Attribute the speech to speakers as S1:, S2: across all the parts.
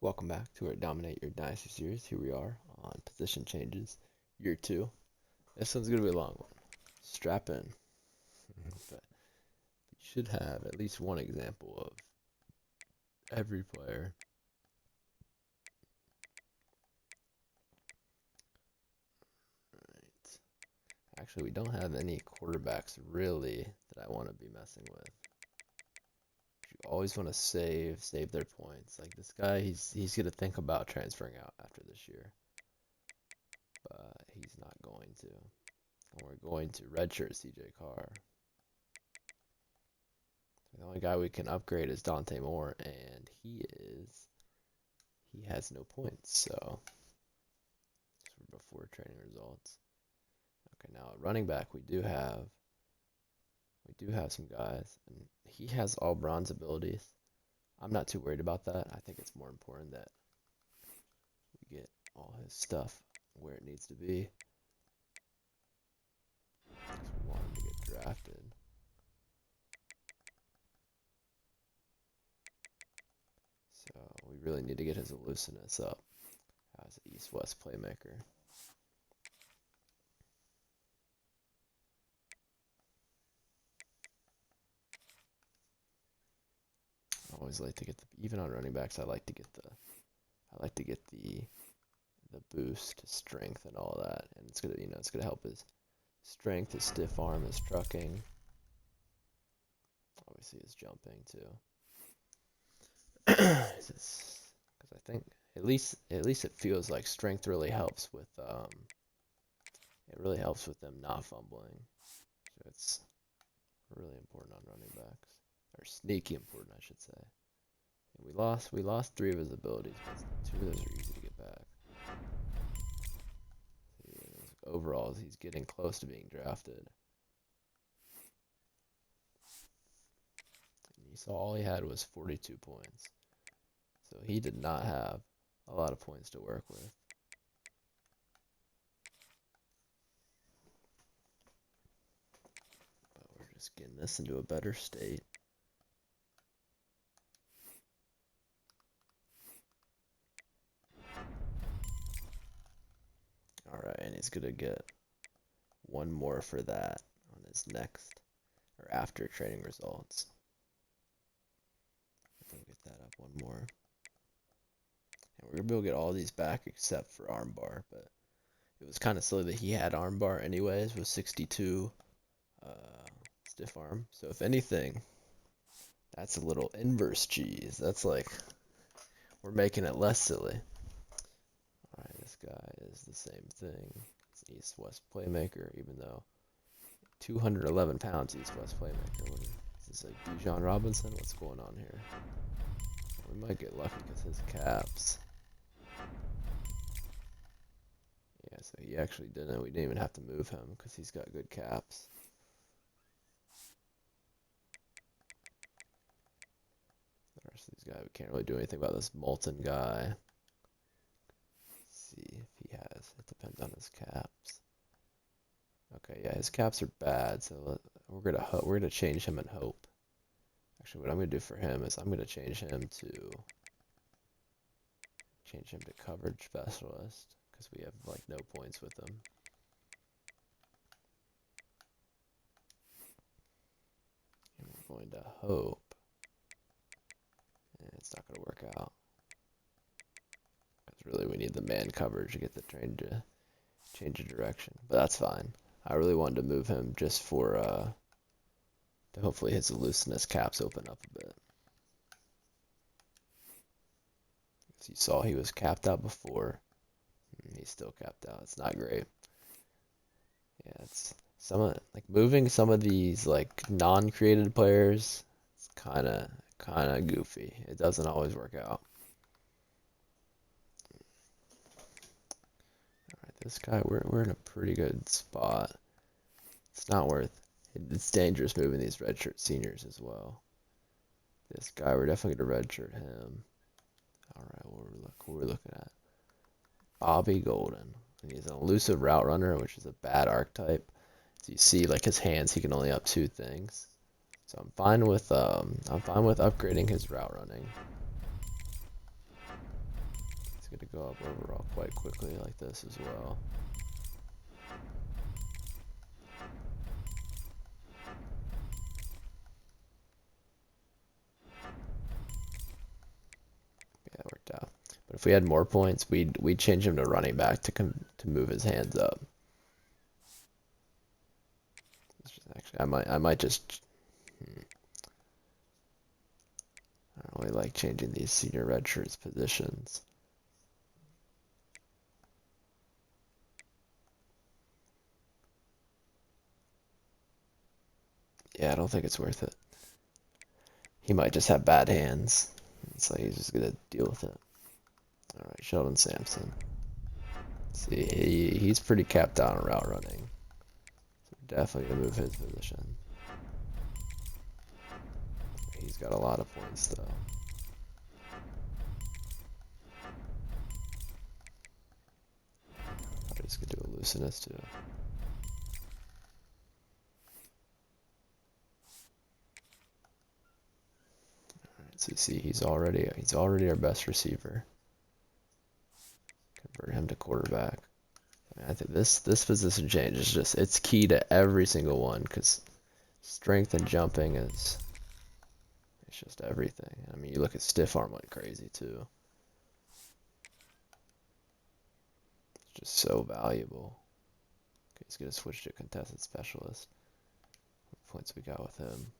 S1: Welcome back to our Dominate Your Dynasty series. Here we are on position changes, year two. This one's gonna be a long one. Strap in, but you should have at least one example of every player. Right. Actually, we don't have any quarterbacks really that I want to be messing with. You always want to save their points. Like this guy, he's gonna think about transferring out after this year, but he's not going to. And we're going to redshirt CJ Carr. The only guy we can upgrade is Dante Moore, and he has no points, so before training results. Okay, now at running back we do have some guys, and he has all bronze abilities. I'm not too worried about that. I think it's more important that we get all his stuff where it needs to be. Because we want him to get drafted. So we really need to get his elusiveness up as an east-west playmaker. I always like to get even on running backs. I like to get the boost, his strength, and all that, and it's gonna help his strength, his stiff arm, his trucking, obviously his jumping too. Because I think at least it feels like strength really helps with them not fumbling. So it's really important on running backs, or sneaky important, I should say. And we lost three of his abilities, but two of those are easy to get back. Overall, he's getting close to being drafted. And you saw all he had was 42 points. So he did not have a lot of points to work with. But we're just getting this into a better state. Alright, and he's going to get one more for that on his next or after training results. We'll get that up one more. And we're going to be able to get all these back except for armbar, but it was kind of silly that he had armbar anyways with 62 uh, stiff arm. So if anything, that's a little inverse cheese. That's like we're making it less silly. Alright, this guy is the same thing. It's an east-west playmaker, even though 211 pounds east-west playmaker. What is this, like Bijan Robinson? What's going on here? We might get lucky because his caps. Yeah, so he actually didn't. We didn't even have to move him because he's got good caps. The rest of these guys, we can't really do anything about this Molten guy. Let's see if he has. It depends on his caps. Okay, yeah, his caps are bad, so we're gonna change him and hope. Actually, what I'm gonna do for him is I'm gonna change him to coverage specialist because we have like no points with him. And we're going to hope. And it's not gonna work out. Because really we need the man coverage to get the train to change of direction. But that's fine. I really wanted to move him just for to hopefully his elusiveness caps open up a bit. As you saw, he was capped out before. He's still capped out. It's not great. Yeah, it's like moving some of these like non-created players. It's kind of goofy. It doesn't always work out. All right, this guy we're in a pretty good spot. It's not worth. It's dangerous moving these redshirt seniors as well. This guy, we're definitely gonna redshirt him. All right, what we're looking at. Bobby Golden. And he's an elusive route runner, which is a bad archetype. So you see, like his hands, he can only up two things. So I'm fine with upgrading his route running. go up overall quite quickly like this as well. Yeah, it worked out. But if we had more points, we'd change him to running back to move his hands up. Actually, I might just. I don't really like changing these senior redshirts positions. Yeah, I don't think it's worth it. He might just have bad hands. It's like he's just gonna deal with it. All right, Sheldon Sampson. See, he's pretty capped out on route running. So definitely gonna move his position. He's got a lot of points though. Probably just gonna do a looseness too. Alright, so you see he's already our best receiver. Convert him to quarterback. I think this position change is just it's key to every single one because strength and jumping is it's just everything. I mean, you look at stiff arm like crazy too. It's just so valuable. Okay, he's gonna switch to contested specialist. What points we got with him?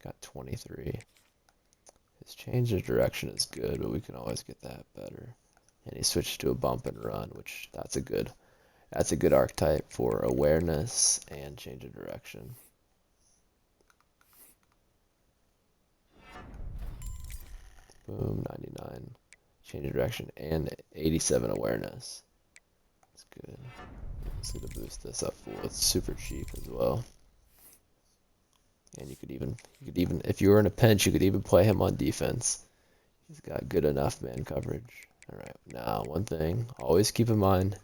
S1: Got 23. His change of direction is good, but we can always get that better. And he switched to a bump and run, which that's a good archetype for awareness and change of direction. Boom, 99 change of direction and 87 awareness. That's good. Let's get to boost this up full. It's super cheap as well. And you could even if you were in a pinch, you could even play him on defense. He's got good enough man coverage. All right, now one thing, always keep in mind,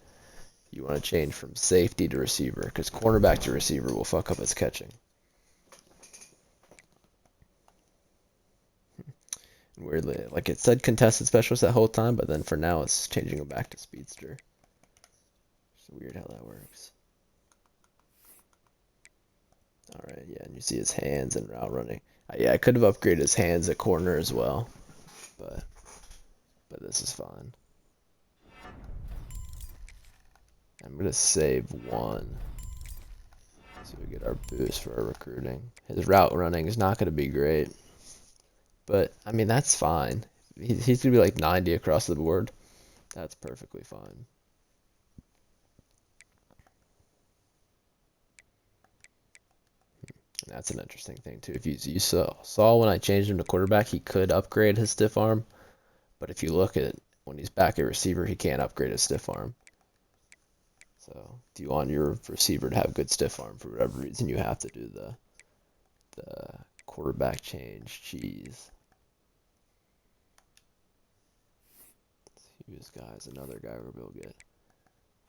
S1: you want to change from safety to receiver because cornerback to receiver will fuck up his catching. Weirdly, like it said contested specialist that whole time, but then for now it's changing him back to speedster. It's weird how that works. All right, yeah, and you see his hands and route running. Yeah, I could have upgraded his hands at corner as well, but this is fine. I'm gonna save one so we get our boost for our recruiting. His route running is not gonna be great, but I mean that's fine. He's gonna be like 90 across the board. That's perfectly fine. And that's an interesting thing too. If you saw when I changed him to quarterback, he could upgrade his stiff arm, but if you look at when he's back at receiver, he can't upgrade his stiff arm. So if you want your receiver to have good stiff arm for whatever reason, you have to do the quarterback change cheese. This guy's another guy we're going to get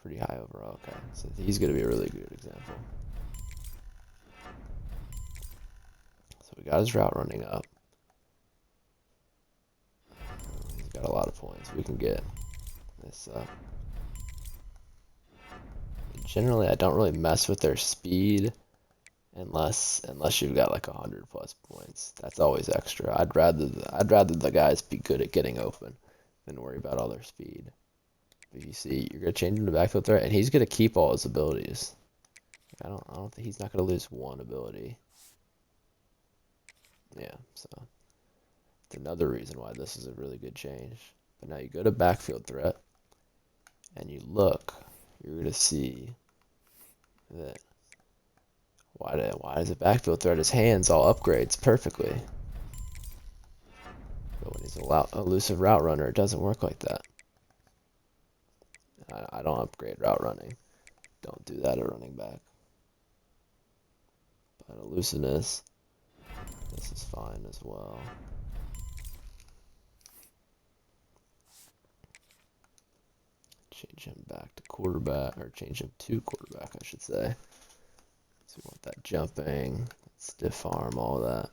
S1: pretty high overall. Okay, so he's going to be a really good example. So we got his route running up. He's got a lot of points. We can get this up. Generally, I don't really mess with their speed unless you've got like 100 plus points. That's always extra. I'd rather the guys be good at getting open than worry about all their speed. But you see, you're gonna change him to backfield threat, and he's gonna keep all his abilities. I don't think he's not gonna lose one ability. Yeah, so it's another reason why this is a really good change. But now you go to backfield threat, and you look, you're gonna see that why does a backfield threat? His hands all upgrades perfectly. But when he's a elusive route runner, it doesn't work like that. I don't upgrade route running. Don't do that at running back. But elusiveness, this is fine as well. Change him back to quarterback, or change him to quarterback, I should say. So we want that jumping, stiff arm, all that.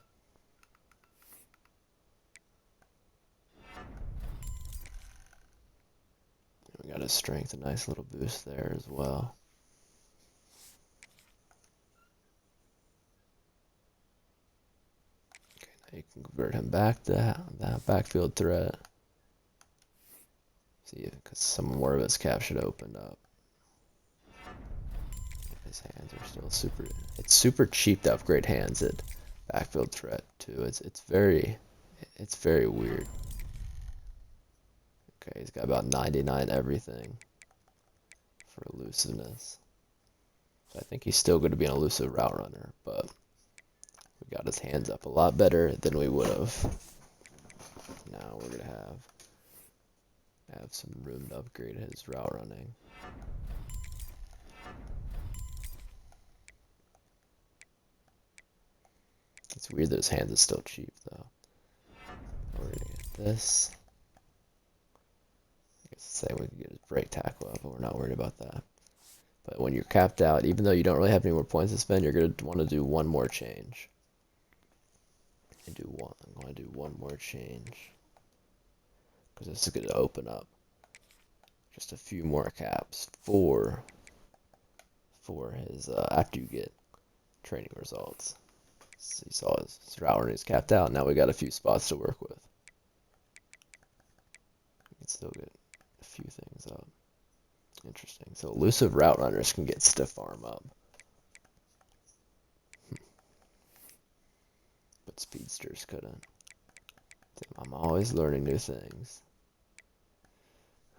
S1: got his strength, a nice little boost there as well. Okay, now you can convert him back to that backfield threat. See, because some more of his cap should have opened up. His hands are still super. It's super cheap to upgrade hands at backfield threat too. It's very weird. Okay, he's got about 99 everything for elusiveness. So I think he's still going to be an elusive route runner, but we got his hands up a lot better than we would have. Now we're gonna have some room to upgrade his route running. It's weird that his hands is still cheap though. We're gonna get this. I guess say we can get his break tackle up, but we're not worried about that. But when you're capped out, even though you don't really have any more points to spend, you're gonna want to do one more change. I'm going to do one more change because this is going to open up just a few more caps for his after you get training results. So you saw his route running is capped out. Now we got a few spots to work with. We can still get a few things up. Interesting. So elusive route runners can get stiff arm up. But speedsters couldn't. I'm always learning new things.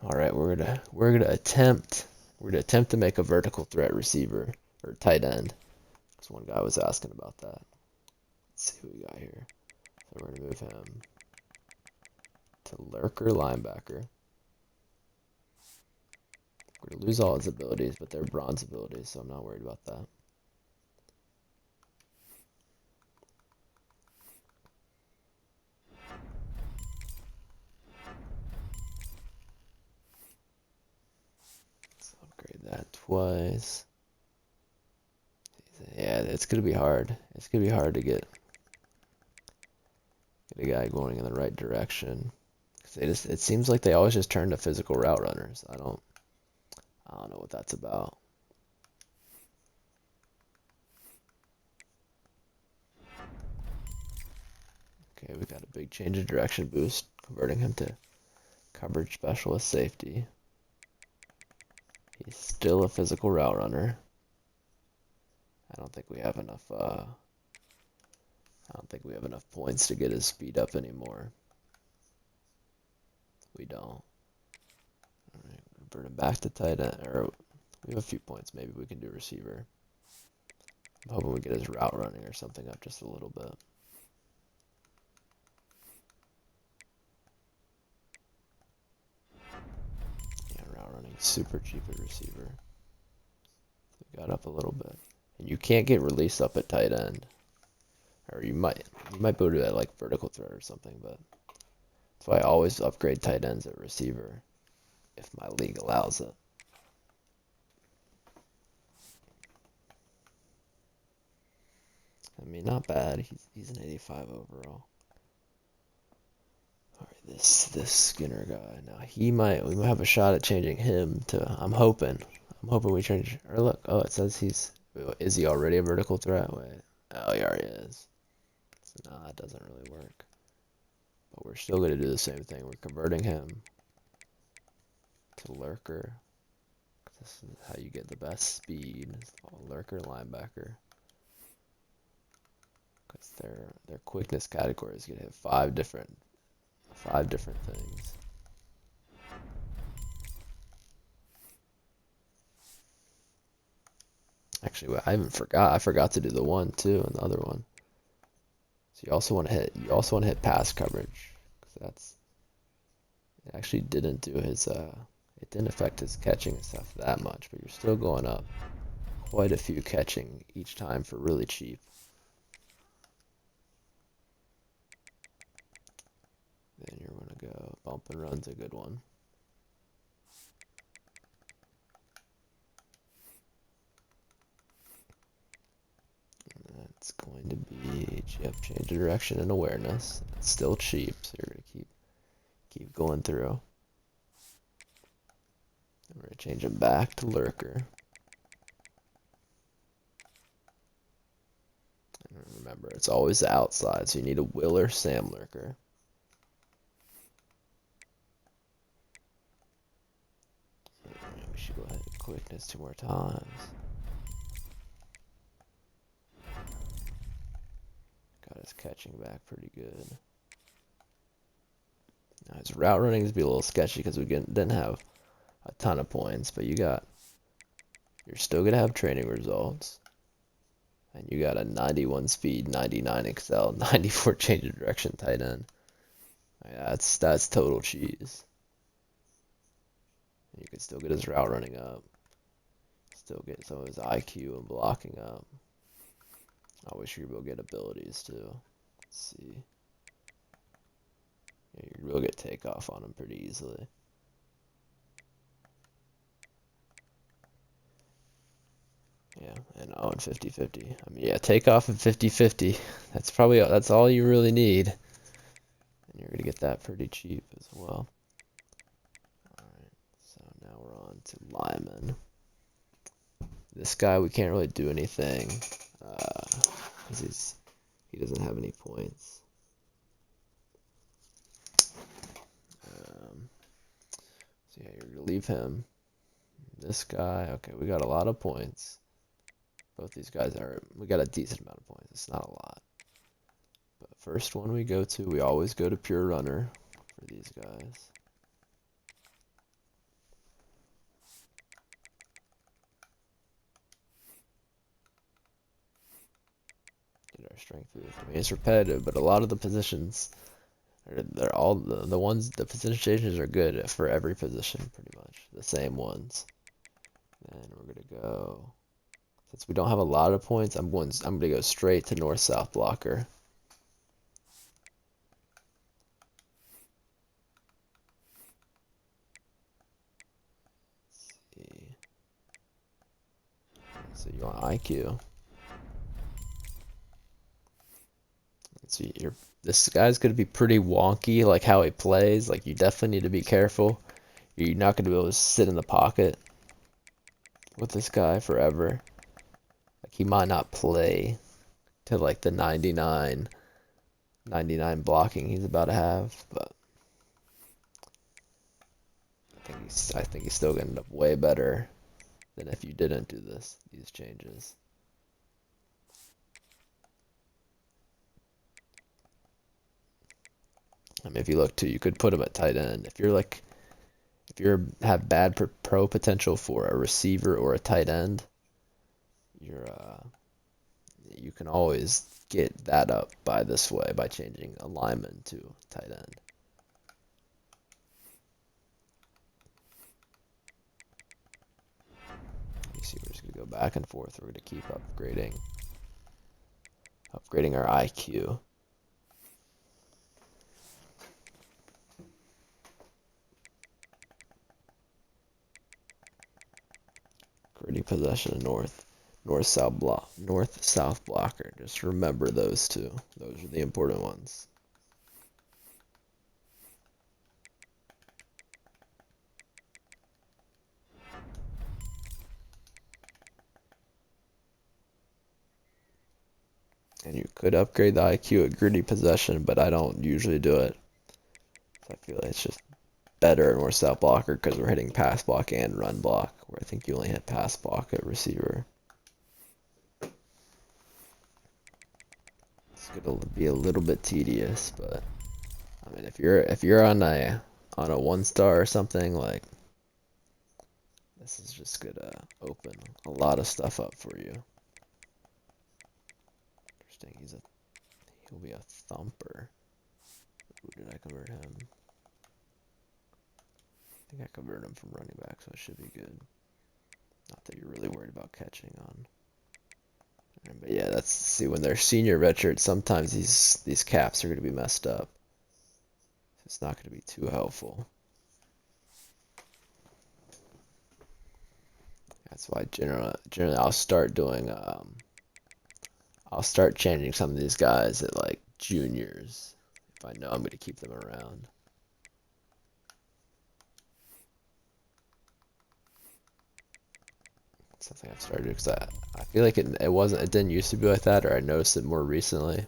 S1: All right, we're gonna attempt to make a vertical threat receiver or tight end. Because one guy was asking about that. Let's see who we got here. So we're gonna move him to lurker linebacker. We're gonna lose all his abilities, but they're bronze abilities, so I'm not worried about that. Upgrade that twice. Yeah, it's gonna be hard. It's gonna be hard to get a guy going in the right direction. It seems like they always just turn to physical route runners. I don't know what that's about. Okay, we got a big change of direction boost, converting him to coverage specialist safety. He's still a physical route runner. I don't think we have enough points to get his speed up anymore. We don't. Alright, convert him back to tight end. Or we have a few points. Maybe we can do receiver. I'm hoping we get his route running or something up just a little bit. Yeah, route running super cheap at receiver. We got up a little bit. And you can't get release up at tight end. Or you might be able to do that like vertical threat or something, but that's why I always upgrade tight ends at receiver if my league allows it. I mean, not bad. He's an 85 overall. All right, this Skinner guy. Now we might have a shot at changing him to. I'm hoping we change. Or look, oh, it says is he already a vertical threat? Wait, oh, he already is. So no, that doesn't really work. But we're still gonna do the same thing. We're converting him to lurker. This is how you get the best speed. Lurker linebacker. Because their quickness categories can hit five different things. Actually, I forgot to do the one too, and the other one. So you also want to hit pass coverage, because it actually didn't do his it didn't affect his catching and stuff that much, but you're still going up quite a few catching each time for really cheap. Then you're gonna go bump and run's a good one. It's going to be change of direction and awareness. It's still cheap, so you're gonna keep going through. We're going to change him back to lurker. And remember, it's always the outside, so you need a Will or Sam lurker. We should go ahead and quickness 2 more times. Got his catching back pretty good. Now his route running is be a little sketchy because we didn't have a ton of points, but you're still gonna have training results, and you got a 91 speed, 99 excel, 94 change of direction tight end. Yeah, that's total cheese. And you can still get his route running up, still get some of his IQ and blocking up. I wish you would get abilities too. Let's see. Yeah, you will get takeoff on him pretty easily. Yeah, and 50-50. I mean, yeah, takeoff and 50-50. That's all you really need. And you're gonna get that pretty cheap as well. Alright, so now we're on to lineman. This guy we can't really do anything. Because he doesn't have any points. So yeah, you're gonna leave him. This guy, okay, we got a lot of points. Both these guys we got a decent amount of points. It's not a lot. But first one we always go to pure runner for these guys. Get our strength boost. I mean, it's repetitive, but a lot of the positions, they're all the position changes are good for every position, pretty much the same ones. And we're gonna go. Since we don't have a lot of points, I'm gonna go straight to north-south blocker. Let's see. So you want IQ. Let's see, this guy's gonna be pretty wonky, like how he plays. Like you definitely need to be careful. You're not gonna be able to sit in the pocket with this guy forever. Like he might not play to like the 99 blocking he's about to have, but I think he's still gonna end up way better than if you didn't do these changes. I mean, if you look too, you could put him at tight end. If you have bad pro potential for a receiver or a tight end, you can always get that up by this way by changing a lineman to tight end. You see, we're just gonna go back and forth. We're gonna keep upgrading our IQ. Gritty possession, north-south blocker. Just remember those two. Those are the important ones. And you could upgrade the IQ at gritty possession, but I don't usually do it. I feel like it's just better and north-south blocker because we're hitting pass block and run block, where I think you only hit pass block at receiver. It's gonna be a little bit tedious, but I mean, if you're on a 1-star or something, like this is just gonna open a lot of stuff up for you. Interesting. He'll be a thumper. Who did I convert him? I think I converted him from running back, so it should be good. Not that you're really worried about catching on. But yeah, see, when they're senior redshirts, sometimes these caps are going to be messed up. It's not going to be too helpful. That's why generally I'll start doing I'll start changing some of these guys at like juniors if I know I'm going to keep them around. something I've started because I feel like it didn't used to be like that, or I noticed it more recently.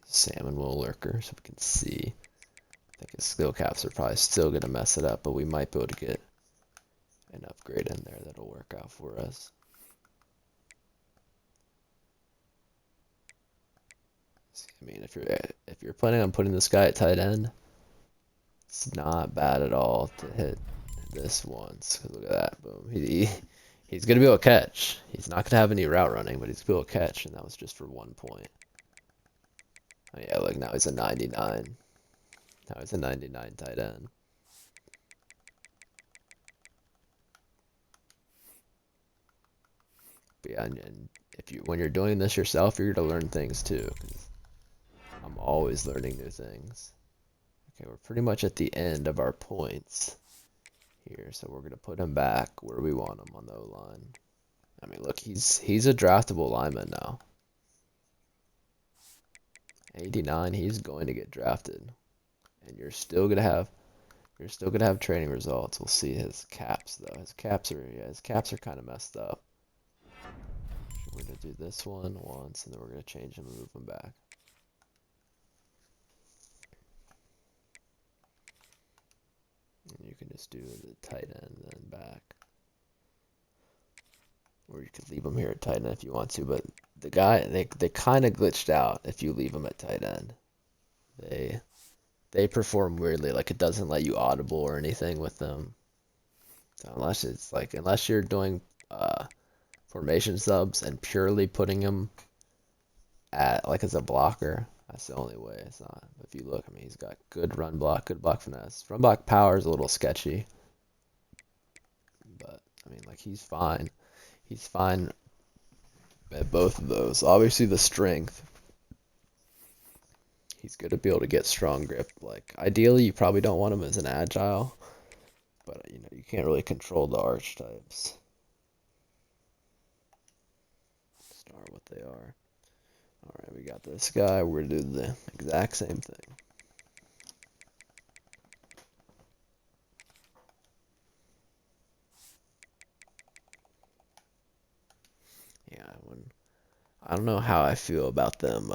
S1: Salmon will lurker so we can see. I think his skill caps are probably still gonna mess it up, but we might be able to get an upgrade in there that'll work out for us. I mean, if you're planning on putting this guy at tight end, it's not bad at all to hit this once. Look at that, boom. He's gonna be able to catch. He's not gonna have any route running, but he's gonna be able to catch, and that was just for 1 point. Oh, yeah, look, now he's a 99. Now he's a 99 tight end. But yeah, and when you're doing this yourself, you're gonna learn things too. 'Cause I'm always learning new things. Okay, we're pretty much at the end of our points here, so we're gonna put him back where we want him on the O-line. I mean, look, he's a draftable lineman now. 89, he's going to get drafted, and you're still gonna have training results. We'll see his caps though. His caps are kind of messed up. We're gonna do this one once, and then we're gonna change him and move him back. And you can just do the tight end then back. Or you could leave him here at tight end if you want to, but the guy, they kind of glitched out if you leave him at tight end. They perform weirdly, like it doesn't let you audible or anything with them. So unless you're doing formation subs and purely putting him at like as a blocker, that's the only way. It's not. If you look, I mean, he's got good run block, good block finesse. Run block power is a little sketchy, but I mean, like he's fine. He's fine at both of those. Obviously, the strength. He's going to be able to get strong grip. Like ideally, you probably don't want him as an agile, but you know you can't really control the archetypes. Star what they are. All right, we got this guy. We're gonna do the exact same thing. Yeah, I don't know how I feel about them.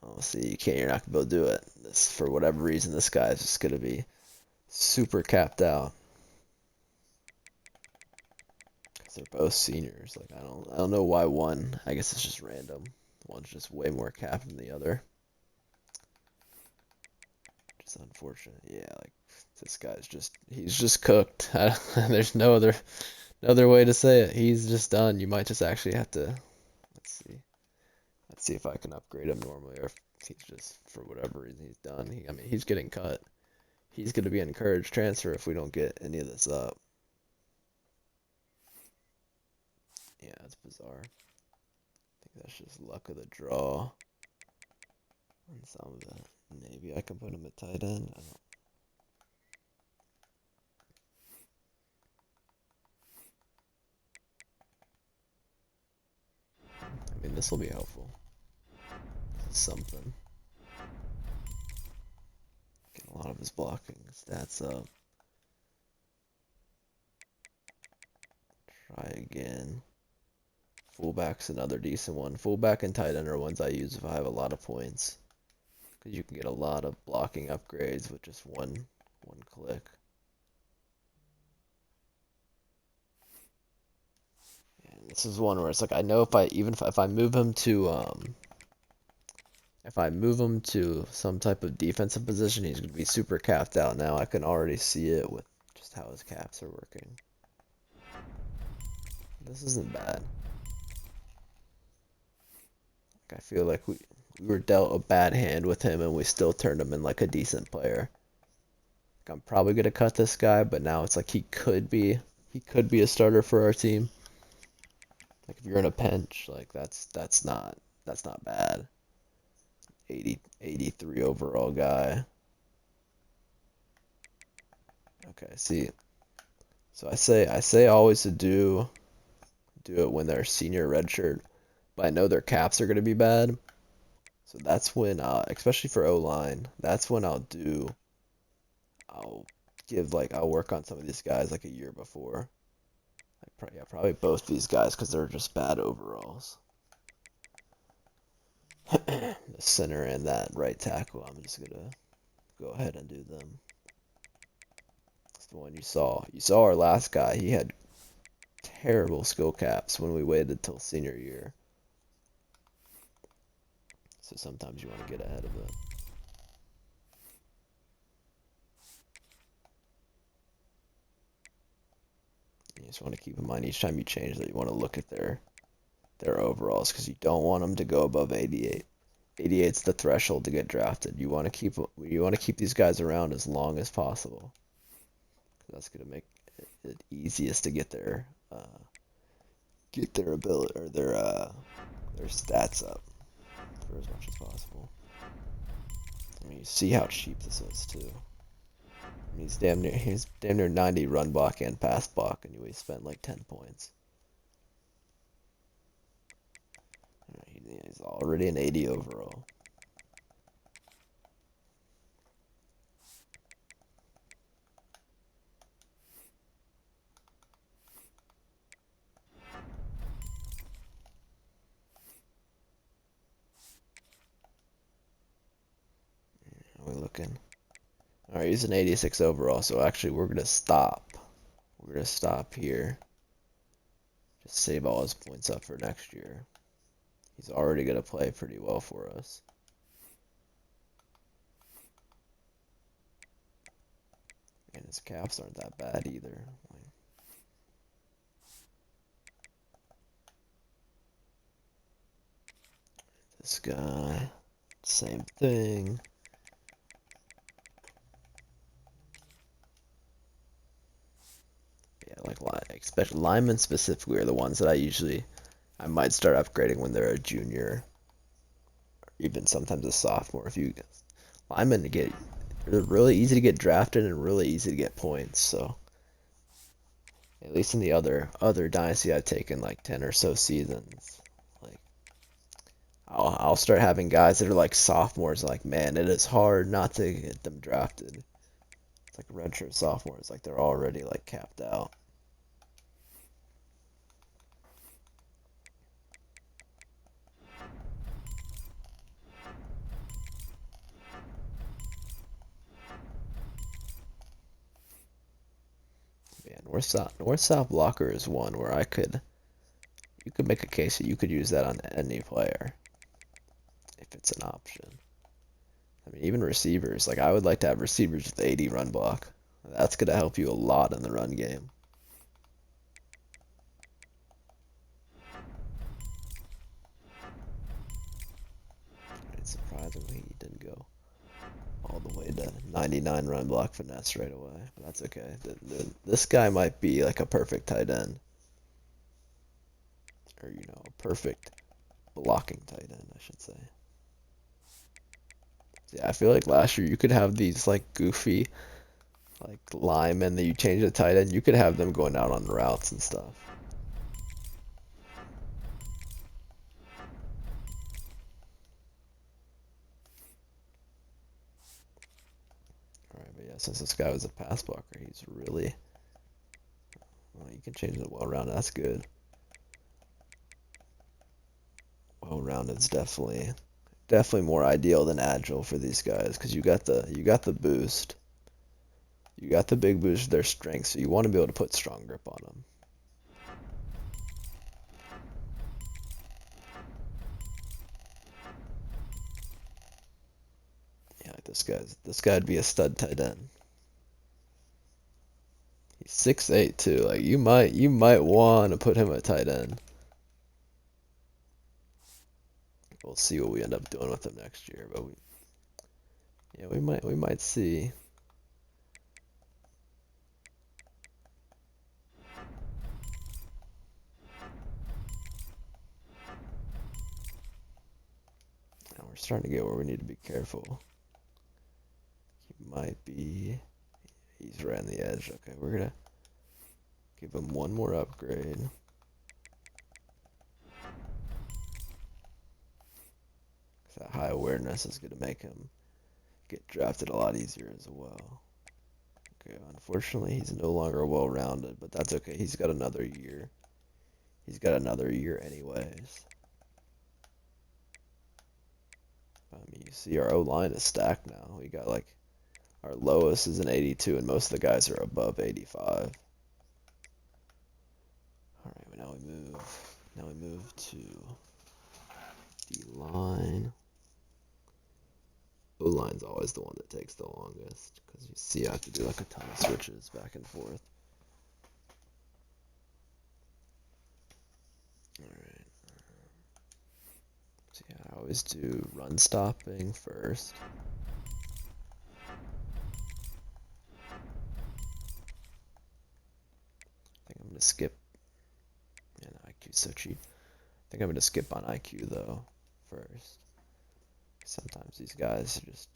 S1: Obviously, you're not gonna be able to do it. This, for whatever reason, this guy is just gonna be super capped out. Cause they're both seniors. Like I don't know why one. I guess it's just random. One's just way more capped than the other. Just unfortunate. Yeah, like this guy's he's just cooked. There's no other way to say it. He's just done. You might just actually have to. Let's see. Let's see if I can upgrade him normally, or if he's just for whatever reason he's done. I mean, he's getting cut. He's going to be an encouraged transfer if we don't get any of this up. Yeah, it's bizarre. I think that's just luck of the draw on some of that. Maybe I can put him at tight end. I mean, this will be helpful. This is something. Get a lot of his blocking stats up. Try again. Fullback's another decent one. Fullback and tight end are ones I use if I have a lot of points. Because you can get a lot of blocking upgrades with just one click. And this is one where it's like I know if I move him to some type of defensive position, he's gonna be super capped out. Now I can already see it with just how his caps are working. This isn't bad. Like, I feel like we were dealt a bad hand with him and we still turned him in like a decent player. Like, I'm probably gonna cut this guy, but now it's like he could be a starter for our team. Like if you're in a pinch, like that's not bad. 83 overall guy. Okay, see. So I say always to do it when they're senior redshirt, but I know their caps are gonna be bad. So that's when, especially for O-line, that's when I'll I'll work on some of these guys like a year before. Yeah, probably both these guys because they're just bad overalls. The center and that right tackle, I'm just gonna go ahead and do them. It's the one you saw. You saw our last guy. He had terrible skill caps when we waited till senior year. So sometimes you want to get ahead of it. You just want to keep in mind each time you change that you want to look at their overalls because you don't want them to go above 88. 88's the threshold to get drafted. You want to keep these guys around as long as possible. That's gonna make it easiest to get their ability or their stats up for as much as possible. I mean, you see how cheap this is too. I mean, he's damn near 90 run block and pass block, and we spent like 10 points. He's already an 80 overall. How are we looking? Alright, he's an 86 overall, so actually we're gonna stop. We're gonna stop here. Just save all his points up for next year. He's already gonna play pretty well for us. And his caps aren't that bad either. This guy, same thing. Yeah, like especially linemen specifically are the ones that I might start upgrading when they're a junior, or even sometimes a sophomore. If you linemen they're really easy to get drafted and really easy to get points. So at least in the other dynasty I've taken like 10 or so seasons, like I'll start having guys that are like sophomores. Like man, it is hard not to get them drafted. It's like redshirt sophomores, like they're already like capped out. Yeah, north south blocker is one where you could make a case that you could use that on any player if it's an option. I mean, even receivers. Like I would like to have receivers with 80 run block. That's gonna help you a lot in the run game. It's surprisingly he didn't go all the way to 99 run block finesse right away, but that's okay. This guy might be like a perfect tight end, or a perfect blocking tight end, I should say. Yeah, I feel like last year you could have these like goofy like linemen that you change the tight end. You could have them going out on routes and stuff. All right, but yeah, since this guy was a pass blocker, he's really well, you can change it well rounded. That's good. Well rounded is definitely more ideal than agile for these guys because you got the boost. You got the big boost of their strength, so you want to be able to put strong grip on them. Yeah, like this guy'd be a stud tight end. He's 6'8" too. Like you might want to put him at tight end. We'll see what we end up doing with him next year, but we might see. Now we're starting to get where we need to be careful. He's right on the edge. Okay, we're gonna give him one more upgrade. That high awareness is going to make him get drafted a lot easier as well. Okay, unfortunately, he's no longer well-rounded, but that's okay. He's got another year. He's got another year anyways. I mean, you see our O-line is stacked now. We got like our lowest is an 82, and most of the guys are above 85. All right, now we move. Now we move to D-line. O-line's always the one that takes the longest because you see I have to do like a ton of switches back and forth. All right. So yeah, I always do run stopping first. I think I'm gonna skip. Man, IQ's so cheap. I think I'm gonna skip on IQ though first. Sometimes these guys just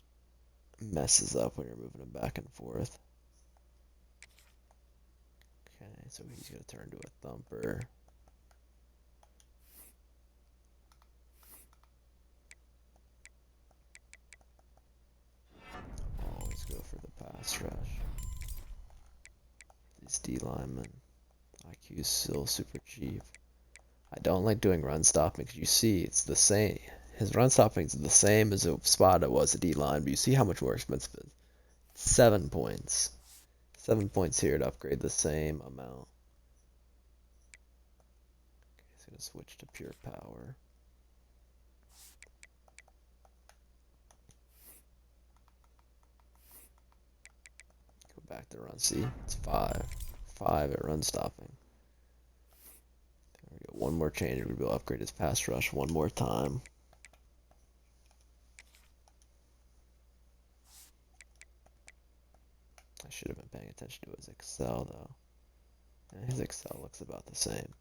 S1: messes up when you're moving them back and forth. Okay, so he's gonna turn to a thumper. Always go for the pass rush. These D linemen. IQ is still super cheap. I don't like doing run stopping because you see it's the same. His run stopping is the same as a spot it was at D line, but you see how much more expensive it is. 7 points. 7 points here to upgrade the same amount. Okay, he's gonna switch to pure power. Go back to run. See, it's 5. 5 at run stopping. There we go. One more change. We're gonna be able to upgrade his pass rush one more time. I should have been paying attention to his Excel though. And his Excel looks about the same.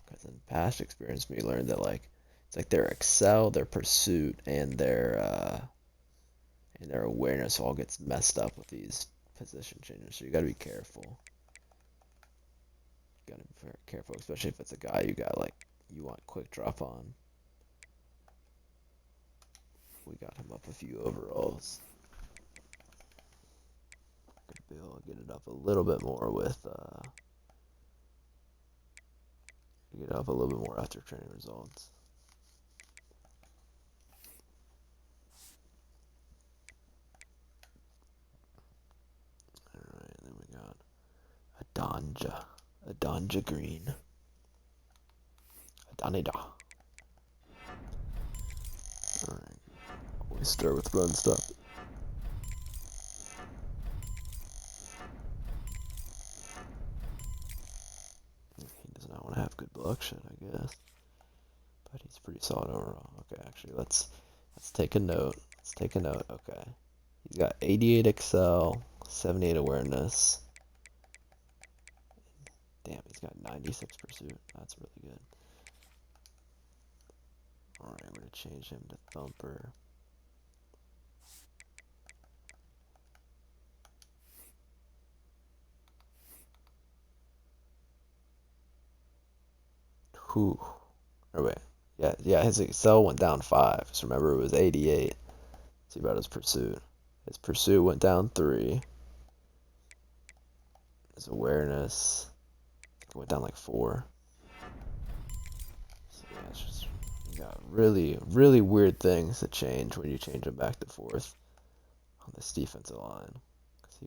S1: Because in past experience, we learned that like it's like their Excel, their pursuit, and their awareness all gets messed up with these position changes. So you gotta be careful. You gotta be very careful, especially if it's a guy you want quick drop on. We got him up a few overalls. Could be able to get it up a little bit more with get it up a little bit more after training results. Alright, then we got Adonja Green. Adonida. Alright. Always start with run stop. He does not want to have good block shit, I guess. But he's pretty solid overall. Okay, actually let's take a note. Let's take a note. Okay. He's got 88 Excel, 78 awareness. Damn, he's got 96 pursuit. That's really good. Alright, I'm gonna change him to thumper. Whew. Oh wait. Yeah, his Excel went down 5. So remember it was 88. See about his pursuit. His pursuit went down 3. His awareness, I think it went down like 4. So yeah, it's just, you got really, really weird things that change when you change him back to 4th on this defensive line. 'Cause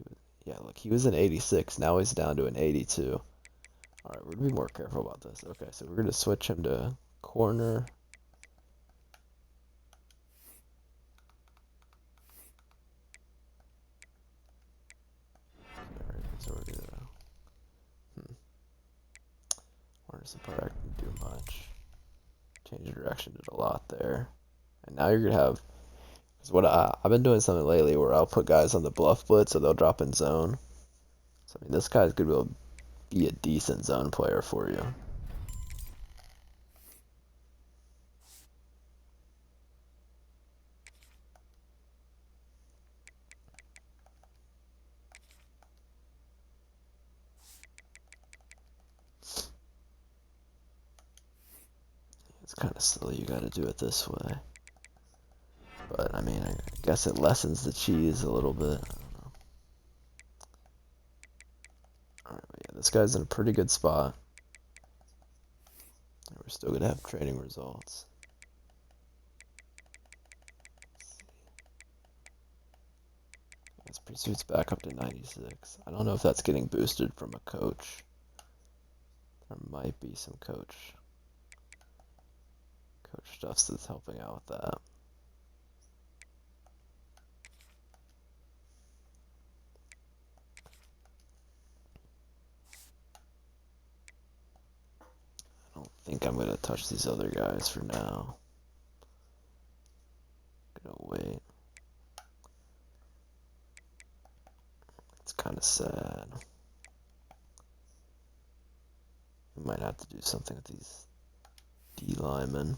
S1: look, he was an 86. Now he's down to an 82. Alright, we're gonna be more careful about this. Okay, so we're gonna switch him to corner. It's already Corner support, I didn't do much. Change of direction did a lot there. And now you're gonna have, because I've been doing something lately where I'll put guys on the bluff blitz so they'll drop in zone. So I mean, this guy's gonna be a decent zone player for you. It's kind of silly you gotta do it this way. But, I mean, I guess it lessens the cheese a little bit. I don't know. Alright, yeah, this guy's in a pretty good spot. And we're still gonna have training results. His pursuit's back up to 96. I don't know if that's getting boosted from a coach. There might be some coach stuff that's helping out with that. I don't think I'm gonna touch these other guys for now. I'm gonna wait. It's kind of sad. We might have to do something with these D linemen.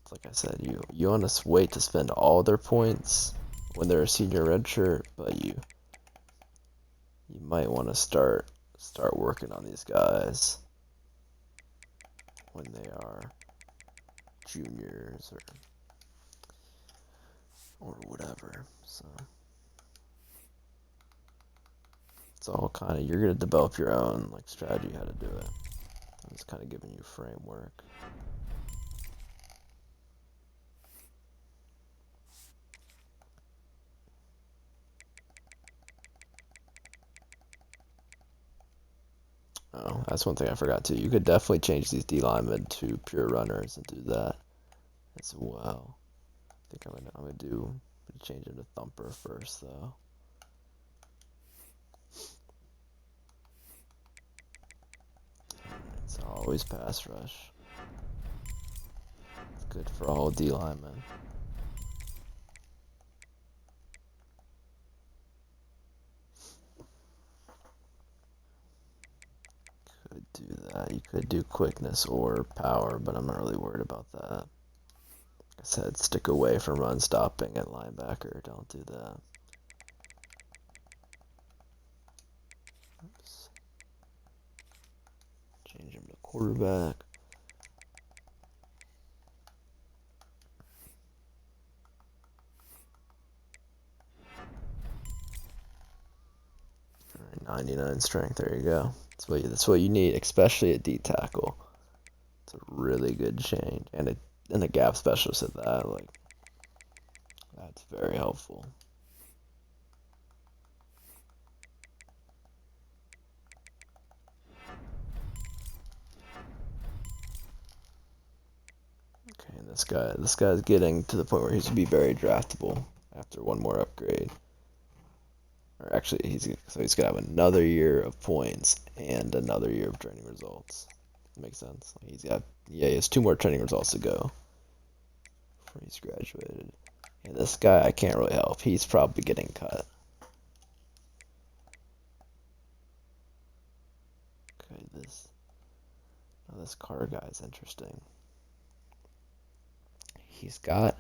S1: It's like I said, you want to wait to spend all their points when they're a senior redshirt, but you might want to start working on these guys when they are juniors or whatever. So it's all kind of, you're gonna develop your own like strategy how to do it. I'm just kind of giving you framework. Oh, that's one thing I forgot too. You could definitely change these D linemen to pure runners and do that as well. I think I'm gonna change him to thumper first though. It's always pass rush. It's good for all D linemen. Could do that. You could do quickness or power, but I'm not really worried about that. Like I said, stick away from run stopping at linebacker. Don't do that. Oops. Change him to quarterback. All right, 99 strength. There you go. That's what you need, especially at D tackle. It's a really good change, and a gap specialist at that. Like that's very helpful. Okay, and this guy's getting to the point where he's gonna be very draftable after one more upgrade. Or actually, he's gonna have another year of points and another year of training results. That makes sense. He has 2 more training results to go before he's graduated. And this guy I can't really help. He's probably getting cut. Okay, this Carter guy is interesting. He's got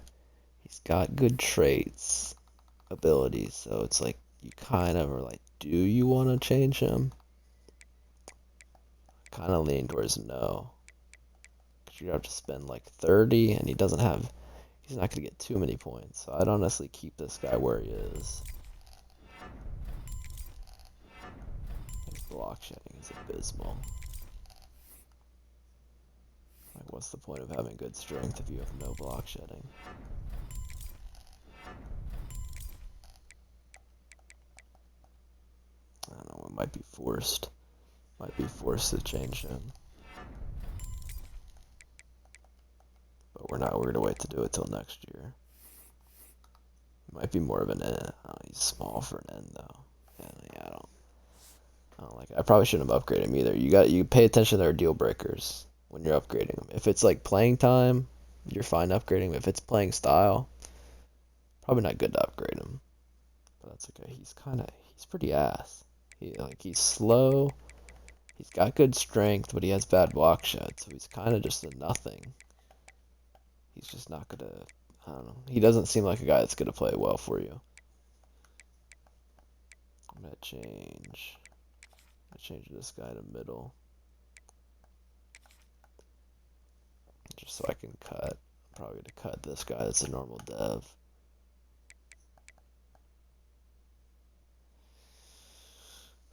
S1: good traits, abilities, so it's like you kind of are like, do you want to change him? Kind of lean towards no. Cause you'd have to spend like 30, and he's not gonna get too many points. So I'd honestly keep this guy where he is. His block shedding is abysmal. Like, what's the point of having good strength if you have no block shedding? I don't know, it might be forced. Might be forced to change him. But we're gonna wait to do it till next year. Might be more of an N. Oh, he's small for an N though. Yeah, I don't like it. I probably shouldn't have upgraded him either. You pay attention to their deal breakers when you're upgrading him. If it's like playing time, you're fine upgrading him. If it's playing style, probably not good to upgrade him. But that's okay. He's pretty ass. He's slow. He's got good strength, but he has bad block shed, so he's kind of just a nothing. He's just not gonna. I don't know. He doesn't seem like a guy that's gonna play well for you. I'm gonna change this guy to middle. just so I can cut. I'm probably going to cut this guy that's a normal dev.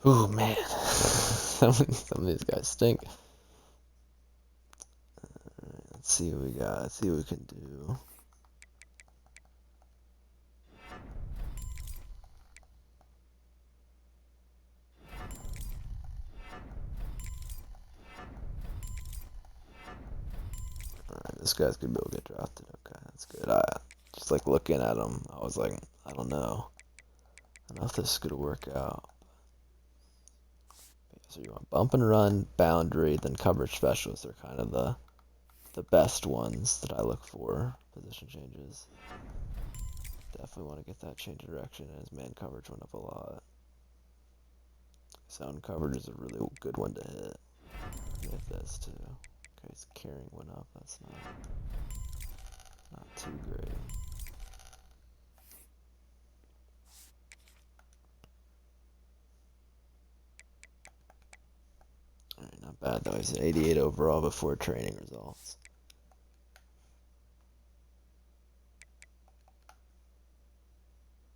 S1: Ooh, man. Some of these guys stink. Alright, let's see what we got. Let's see what we can do. Alright, this guy's gonna be able to get drafted. Okay, that's good. I just like looking at him, I was like, I don't know. I don't know if this is gonna work out. So you want bump and run, boundary, then coverage specialists are kind of the best ones that I look for. Position changes. Definitely want to get that change of direction, and his man coverage went up a lot. Zone coverage is a really good one to hit. Hit this too. Okay, his carrying went up. That's not too great. Alright, not bad though. He's an 88 overall before training results.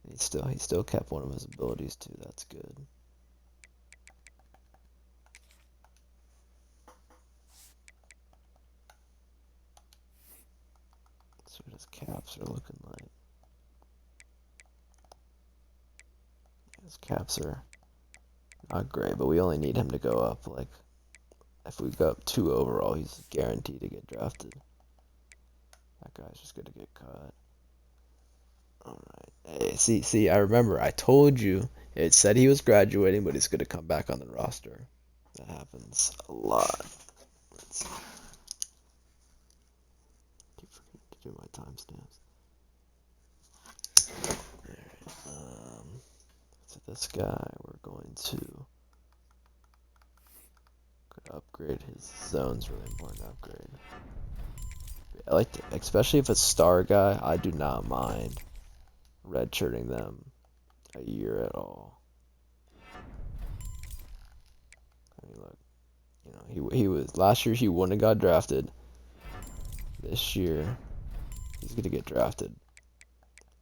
S1: He still kept one of his abilities too. That's good. So what his caps are looking like. His caps are not great, but we only need him to go up. Like, if we go up 2 overall, he's guaranteed to get drafted. That guy's just gonna get cut. Alright. Hey, see, I remember. I told you. It said he was graduating, but he's gonna come back on the roster. That happens a lot. Let's keep forgetting to do my timestamps. Alright, so this guy, we're going to upgrade his zone's really important to upgrade. I like to, especially if it's star guy, I do not mind redshirting them a year at all. I mean, look, you know, he was last year he wouldn't have got drafted. This year, he's gonna get drafted.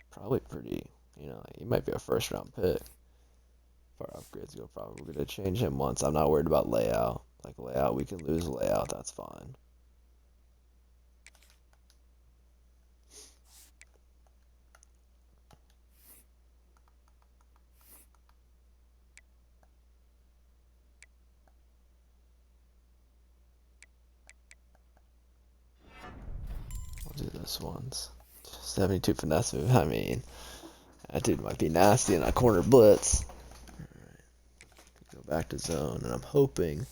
S1: Probably pretty, he might be a first round pick. If our upgrades go, probably we're gonna change him once. I'm not worried about layout. Like layout, we can lose layout. That's fine. We'll do this once. 72 finesse move. I mean, that dude might be nasty in a corner blitz. Alright. Go back to zone, and I'm hoping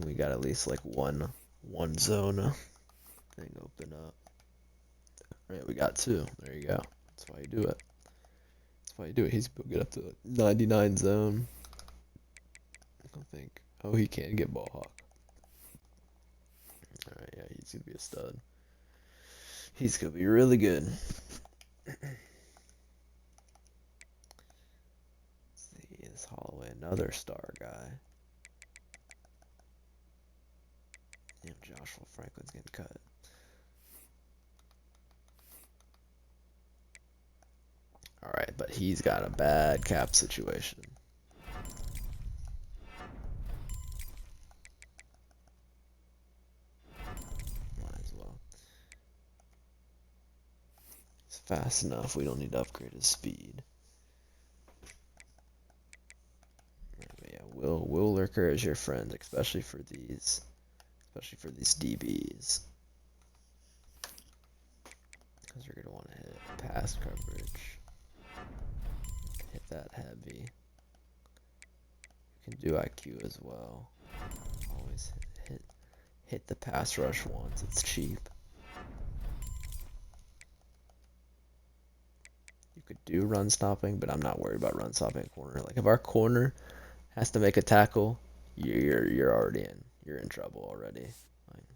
S1: we got at least like one zone thing open up. Alright, we got 2. There you go. That's why you do it. That's why you do it. He's gonna get up to 99 zone. I don't think. Oh, he can get ball hawk. Alright, yeah, he's gonna be a stud. He's gonna be really good. See, this Holloway, another star guy. Damn, Joshua Franklin's getting cut. Alright, but he's got a bad cap situation. Might as well. He's fast enough, we don't need to upgrade his speed. But yeah, Will Lurker is your friend, especially for these DBs. Because you're gonna want to hit pass coverage. Hit that heavy. You can do IQ as well. Always hit the pass rush once. It's cheap. You could do run stopping, but I'm not worried about run stopping corner. Like if our corner has to make a tackle, you're already in. You're in trouble already. Like,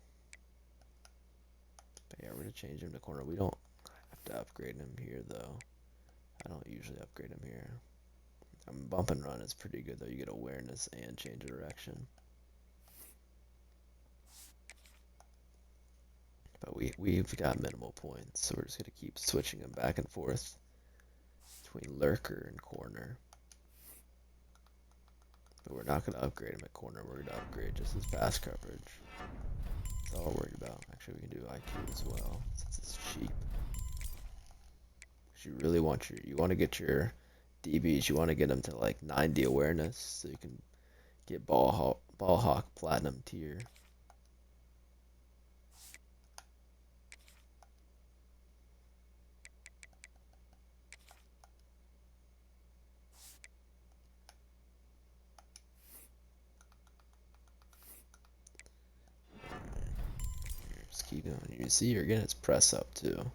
S1: but yeah, we're gonna change him to corner. We don't have to upgrade him here though. I don't usually upgrade him here. Bump and run is pretty good though. You get awareness and change of direction. But we've got minimal points, so we're just gonna keep switching them back and forth between lurker and corner. But we're not gonna upgrade him at corner. We're gonna upgrade just his pass coverage. That's all we're worried about. Actually, we can do IQ as well since it's cheap. Because you really want to get your DBs. You want to get them to like 90 awareness, so you can get ball hawk platinum tier. Just keep going. You see, you're getting his press up too.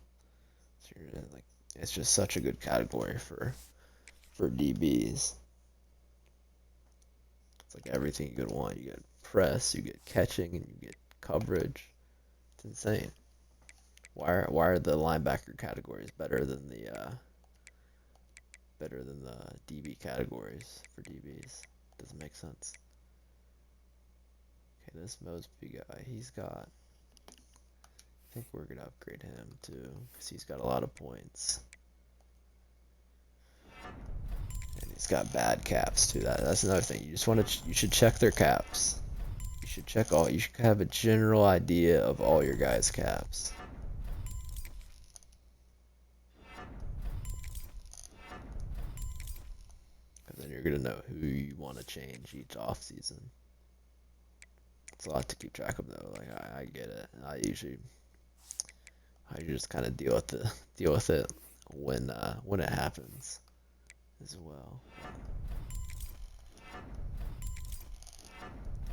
S1: So you're like, it's just such a good category for DBs. It's like everything you could want. You get press, you get catching, and you get coverage. It's insane. Why are the linebacker categories better than the DB categories for DBs? Doesn't make sense. Okay, this Mosby guy, I think we're gonna upgrade him too, because he's got a lot of points. And he's got bad caps too. That's another thing. You should check their caps. You should have a general idea of all your guys' caps. Because then you're gonna know who you want to change each off season. It's a lot to keep track of though. Like I get it. I just kind of deal with it when it happens as well.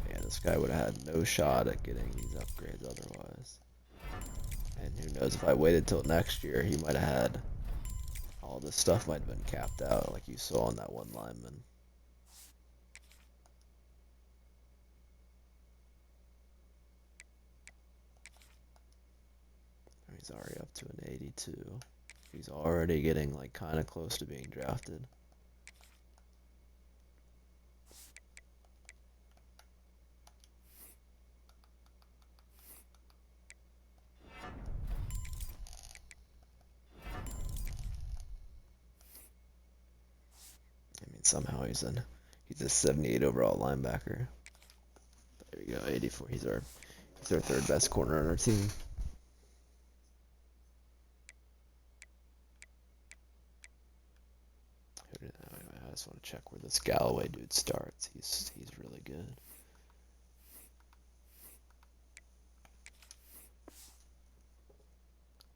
S1: Yeah, this guy would have had no shot at getting these upgrades otherwise. And who knows, if I waited till next year, he might have had all this stuff might have been capped out, like you saw on that one lineman. He's already up to an 82. He's already getting like kind of close to being drafted. I mean, somehow he's a 78 overall linebacker. There we go, 84. He's our third best corner on our team. I just want to check where this Galloway dude starts. He's really good.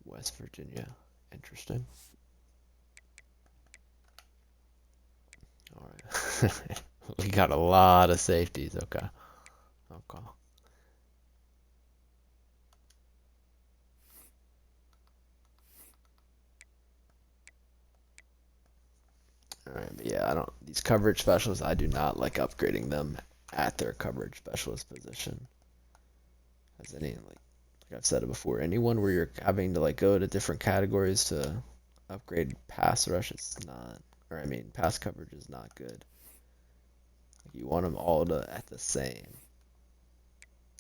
S1: West Virginia. Interesting. Alright. We got a lot of safeties. Okay. Alright, but yeah, these coverage specialists, I do not like upgrading them at their coverage specialist position. Like I've said it before, anyone where you're having to like go to different categories to upgrade pass rush, pass coverage is not good. Like you want them all at the same.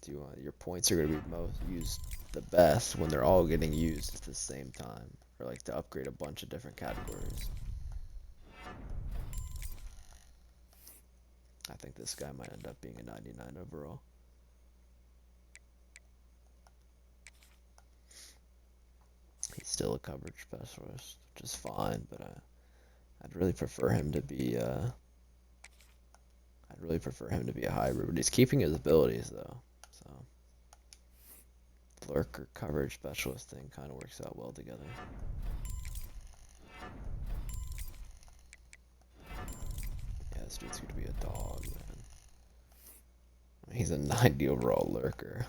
S1: Your points are going to be most used the best when they're all getting used at the same time, or like to upgrade a bunch of different categories. I think this guy might end up being a 99 overall. He's still a coverage specialist, which is fine, but I'd really prefer him to be a hybrid. But he's keeping his abilities though, so lurker coverage specialist thing kind of works out well together. Yeah, this dude's gonna be a dog, man. I mean, he's a 90 overall lurker.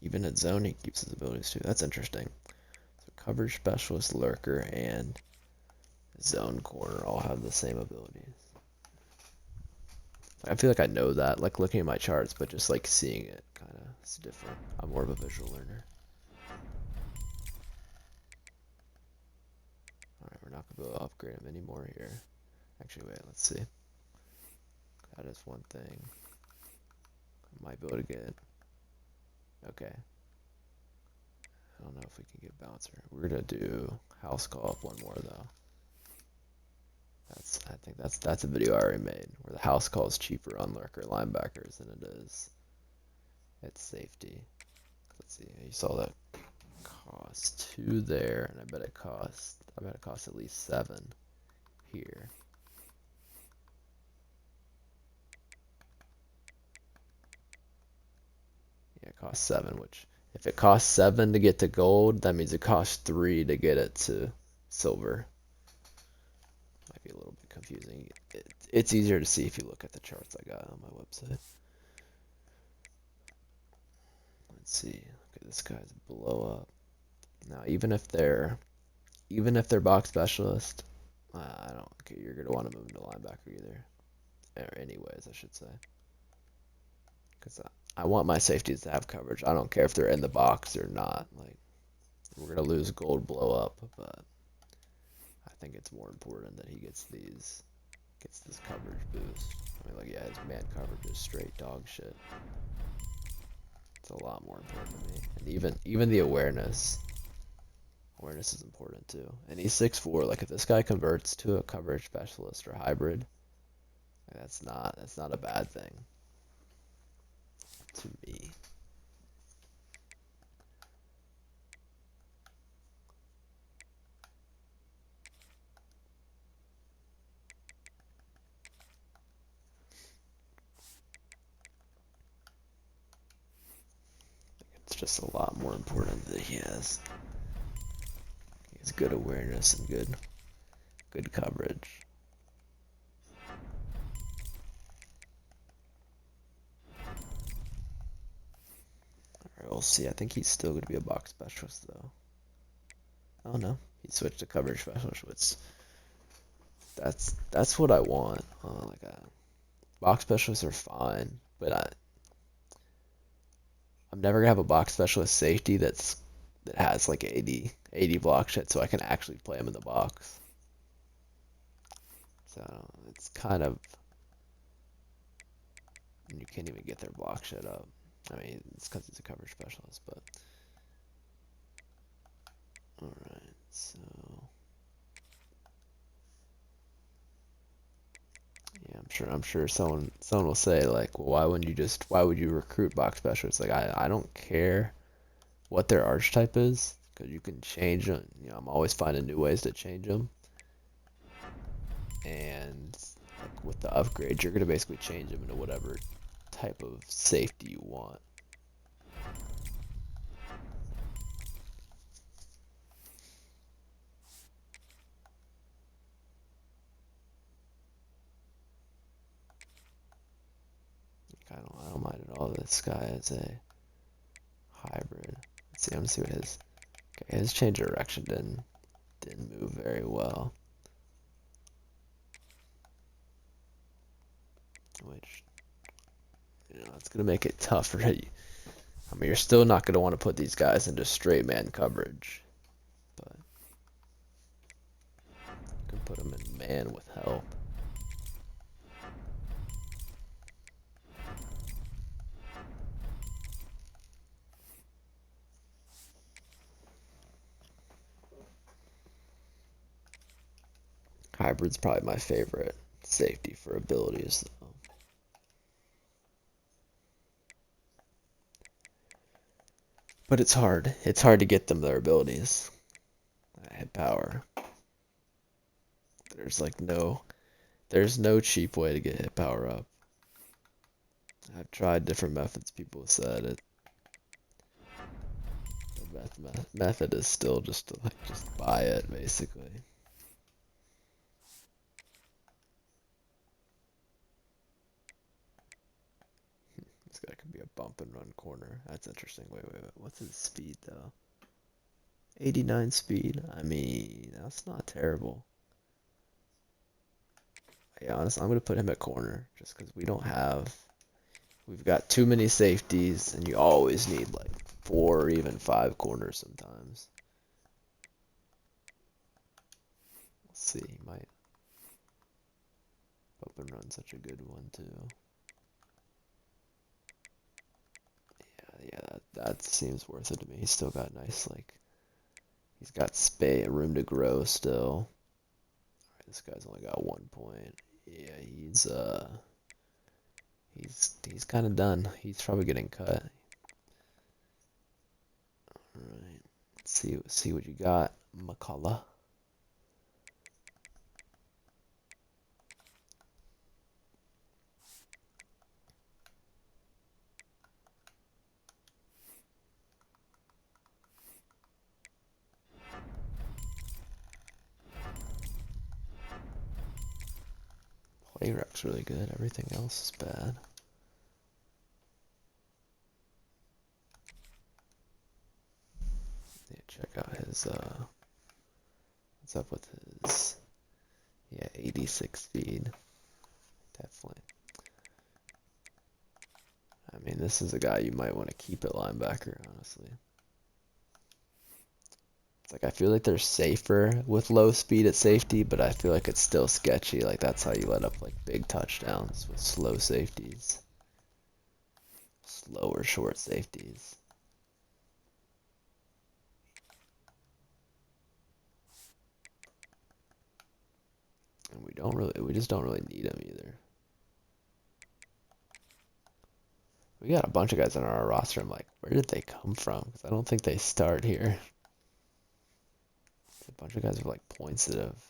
S1: Even at zone, he keeps his abilities too. That's interesting. So coverage specialist, lurker, and zone corner all have the same abilities. I feel like I know that, like looking at my charts, but just like seeing it kind of It's different. I'm more of a visual learner. Alright, we're not going to be able to upgrade him anymore here. Actually, wait, let's see. That is one thing. I might be able to get... Okay. I don't know if we can get Bouncer. We're going to do House Call up one more, though. I think that's a video I already made, where the House Call is cheaper on lurker linebackers than it is at safety. Let's see, you saw that cost 2 there, and I bet it costs at least 7 here. Yeah, it costs 7, which if it costs 7 to get to gold, that means it costs 3 to get it to silver. Might be a little bit confusing. It's easier to see if you look at the charts I got on my website. Let's see. Look at this guy's blow up. Now, even if they're box specialist, I don't think you're gonna want to move them to linebacker either. Or anyways, I should say, because I want my safeties to have coverage. I don't care if they're in the box or not. Like, we're gonna lose gold blow up, but I think it's more important that he gets this coverage boost. I mean, like, yeah, his man coverage is straight dog shit. It's a lot more important to me, and even the awareness. Awareness is important too. And he's 6'4". Like, if this guy converts to a coverage specialist or hybrid, that's not a bad thing to me. It's just a lot more important that he has good awareness and good coverage. Alright, we'll see. I think he's still going to be a box specialist, though. Oh no, he switched to coverage specialist, which that's what I want. Box specialists are fine, but I'm never gonna have a box specialist safety that has like 80 block shit, so I can actually play him in the box. So it's kind of, you can't even get their block shit up. I mean, it's because he's a coverage specialist, but all right. So yeah, I'm sure someone will say like, well, why would you recruit box specialists? Like, I don't care what their archetype is, because you can change them. You know, I'm always finding new ways to change them. And like with the upgrades, you're gonna basically change them into whatever type of safety you want. Like, I don't mind at all. This guy is a hybrid. Let's see. I'm gonna see what his change of direction didn't move very well. Which, you know, it's gonna make it tougher. I mean, you're still not gonna want to put these guys into straight man coverage, but you can put them in man with help. Hybrid's probably my favorite safety for abilities, though. But it's hard. It's hard to get them their abilities. Hit power. There's no cheap way to get hit power up. I've tried different methods. People have said it. The method is still just to just buy it, basically. This guy could be a bump and run corner. That's interesting. Wait. What's his speed though? 89 speed. I mean, that's not terrible. Yeah, honestly, I'm gonna put him at corner just because we don't have We've got too many safeties, and you always need like 4 or even 5 corners sometimes. Let's see, he might up and run such a good one too. Yeah, that seems worth it to me. He's still got nice like he's got space, room to grow still. Alright, this guy's only got 1 point. Yeah, he's kind of done. He's probably getting cut. Alright, let's see what you got, McCullough. Play rec's really good. Everything else is bad. Yeah, check out his what's up with his 86 speed. Definitely. I mean, this is a guy you might want to keep at linebacker, honestly. It's like I feel like they're safer with low speed at safety, but I feel like it's still sketchy. Like that's how you let up like big touchdowns with slow safeties. Slow or short safeties. And we just don't really need him either. We got a bunch of guys on our roster. I'm like, where did they come from? Because I don't think they start here. It's a bunch of guys with like points that have.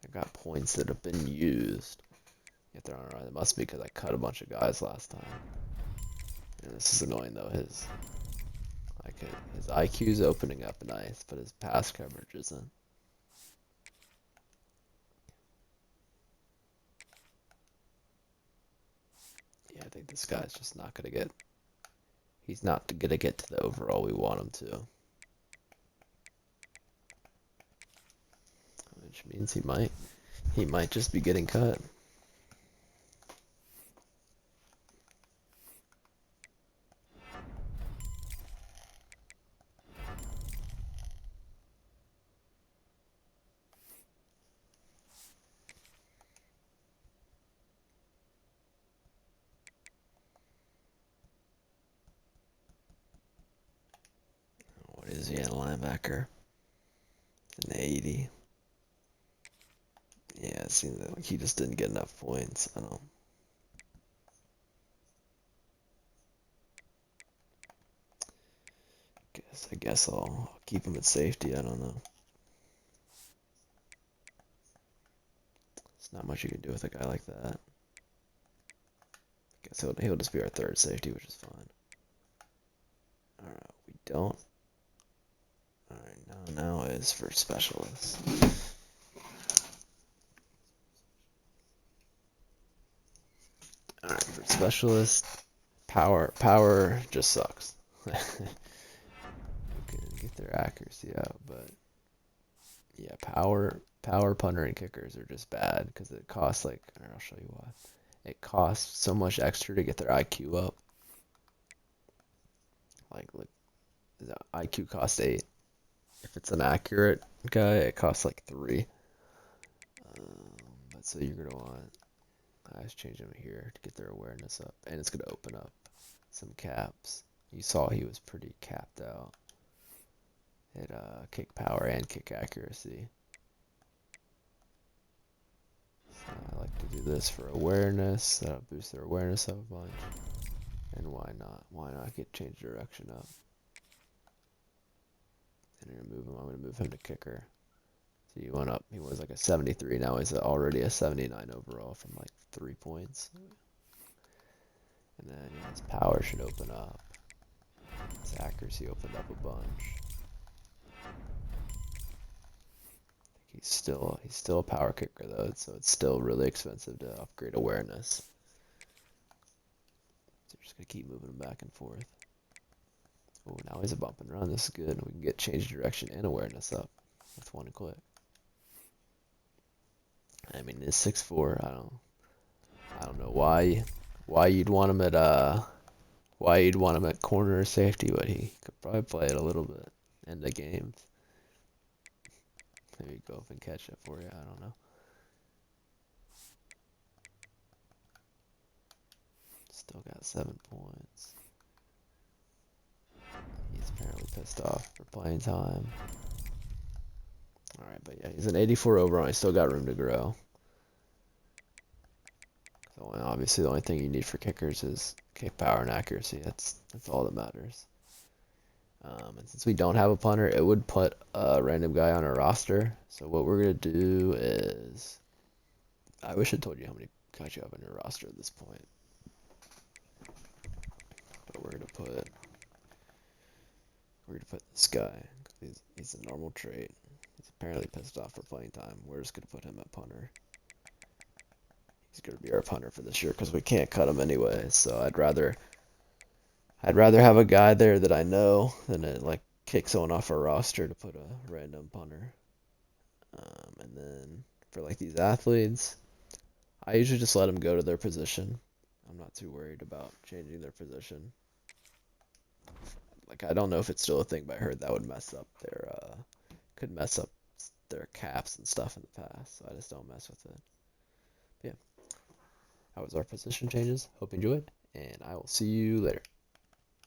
S1: I got points that have been used. If they're on our, it must be because I cut a bunch of guys last time. And this is annoying though. His IQ's opening up nice, but his pass coverage isn't. Yeah, I think this guy's just not gonna get. He's not gonna get to the overall we want him to. Which means he might just be getting cut. What is he at linebacker? An 80. Yeah, it seems like he just didn't get enough points. I don't. I guess I'll keep him at safety. I don't know. There's not much you can do with a guy like that. I guess he'll just be our third safety, which is fine. Alright, we don't. Alright, now is for specialists. Alright, for specialist, power just sucks. You can get their accuracy out, but yeah, power punter and kickers are just bad because it costs like, I'll show you why. It costs so much extra to get their IQ up. Like the IQ costs 8. If it's an accurate guy, it costs like 3. But so you're gonna want. I just change them here to get their awareness up, and it's gonna open up some caps. You saw he was pretty capped out at kick power and kick accuracy. So I like to do this for awareness. That'll boost their awareness up a bunch. And why not? Why not get change direction up? And I'm gonna move him to kicker. So he went up. He was like a 73. Now he's already a 79 overall from like 3 points. And then his power should open up. His accuracy opened up a bunch. He's still a power kicker though, so it's still really expensive to upgrade awareness. So we're just gonna keep moving him back and forth. Oh, now he's a bump and run. This is good. We can get change direction and awareness up with one click. I mean, it's 6'4". I don't know why why you'd want him at corner or safety, but he could probably play it a little bit in the games. Maybe go up and catch it for you. I don't know. Still got 7 points. He's apparently pissed off for playing time. Alright, but yeah, he's an 84 overall. He's still got room to grow. So obviously, the only thing you need for kickers is kick power and accuracy. That's all that matters. And since we don't have a punter, it would put a random guy on our roster. So what we're gonna do is, I wish I told you how many guys you have on your roster at this point. But we're gonna put this guy. He's a normal trait. He's apparently pissed off for playing time. We're just gonna put him at punter. He's gonna be our punter for this year because we can't cut him anyway. So I'd rather have a guy there that I know than to like kick someone off our roster to put a random punter. And then for like these athletes, I usually just let them go to their position. I'm not too worried about changing their position. Like I don't know if it's still a thing, but I heard that would could mess up their caps and stuff in the past. So I just don't mess with it. But yeah, that was our position changes. Hope you enjoyed, and I will see you later.